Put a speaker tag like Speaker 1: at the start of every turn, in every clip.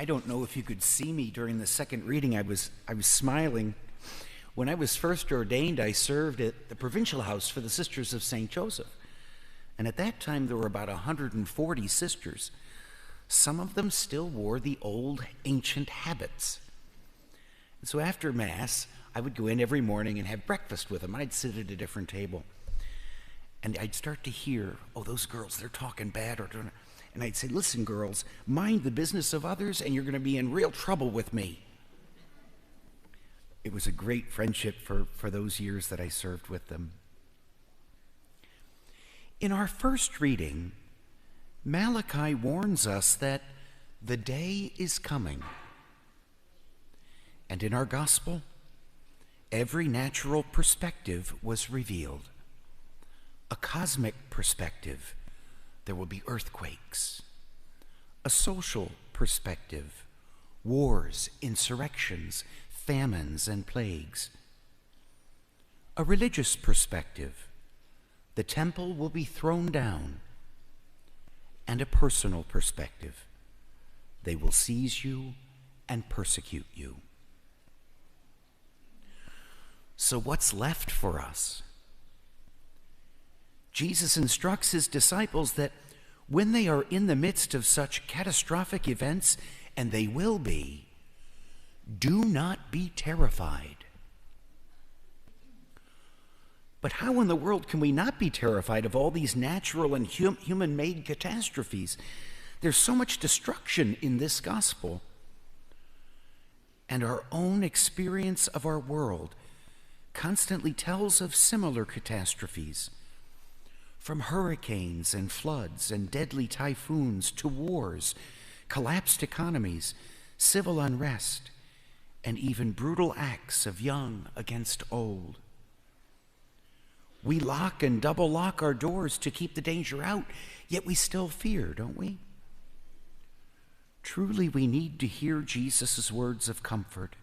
Speaker 1: I don't know if you could see me during the second reading. I was smiling. When I was first ordained, I served at the provincial house for the Sisters of St. Joseph. And at that time, there were about 140 sisters. Some of them still wore the old ancient habits. And so after Mass, I would go in every morning and have breakfast with them. I'd sit at a different table. And I'd start to hear, oh, those girls, they're talking bad. And I'd say, listen, girls, mind the business of others, and you're going to be in real trouble with me. It was a great friendship for those years that I served with them. In our first reading, Malachi warns us that the day is coming. And in our gospel, every natural perspective was revealed. A cosmic perspective, there will be earthquakes. A social perspective, wars, insurrections, famines, and plagues. A religious perspective, the temple will be thrown down. And a personal perspective, they will seize you and persecute you. So what's left for us? Jesus instructs his disciples that when they are in the midst of such catastrophic events, and they will be, do not be terrified. But how in the world can we not be terrified of all these natural and human-made catastrophes? There's so much destruction in this gospel. And our own experience of our world constantly tells of similar catastrophes, from hurricanes and floods and deadly typhoons to wars, collapsed economies, civil unrest, and even brutal acts of young against old. We lock and double lock our doors to keep the danger out, yet we still fear, don't we? Truly, we need to hear Jesus' words of comfort.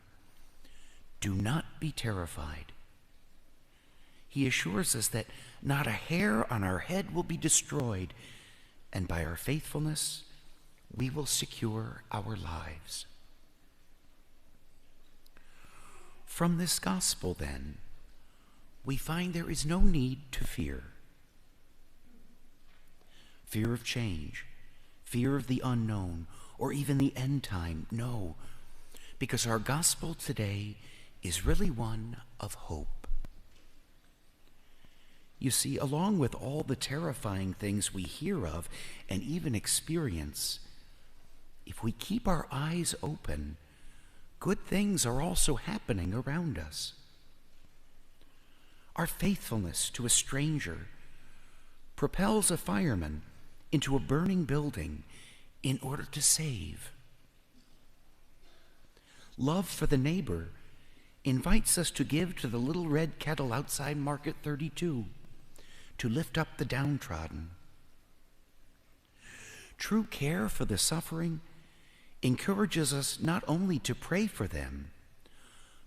Speaker 1: Do not be terrified. He assures us that not a hair on our head will be destroyed, and by our faithfulness, we will secure our lives. From this gospel, then, we find there is no need to fear. Fear of change, fear of the unknown, or even the end time, no, because our gospel today is really one of hope. You see, along with all the terrifying things we hear of and even experience, if we keep our eyes open, good things are also happening around us. Our faithfulness to a stranger propels a fireman into a burning building in order to save. Love for the neighbor invites us to give to the little red kettle outside Market 32, to lift up the downtrodden. True care for the suffering encourages us not only to pray for them,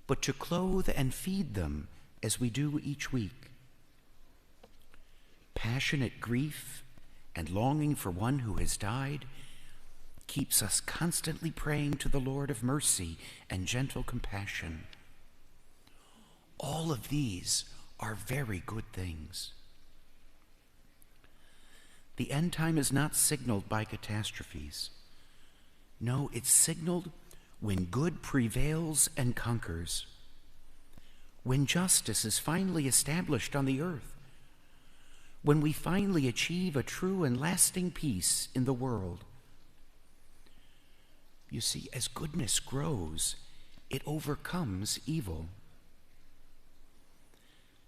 Speaker 1: but to clothe and feed them as we do each week. Passionate grief and longing for one who has died keeps us constantly praying to the Lord of mercy and gentle compassion. All of these are very good things. The end time is not signaled by catastrophes. No, it's signaled when good prevails and conquers, when justice is finally established on the earth, when we finally achieve a true and lasting peace in the world. You see, as goodness grows, it overcomes evil.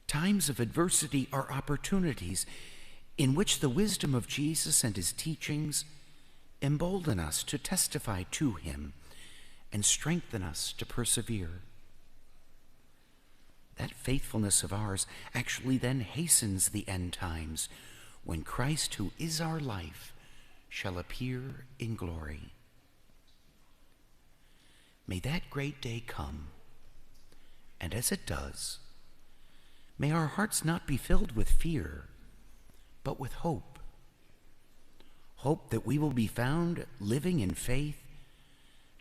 Speaker 1: Times of adversity are opportunities in which the wisdom of Jesus and his teachings embolden us to testify to him and strengthen us to persevere. That faithfulness of ours actually then hastens the end times, when Christ, who is our life, shall appear in glory. May that great day come, and as it does, may our hearts not be filled with fear, but with hope. Hope that we will be found living in faith,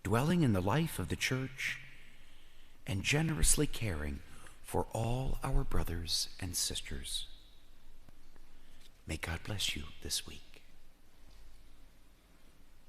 Speaker 1: dwelling in the life of the church, and generously caring for all our brothers and sisters. May God bless you this week.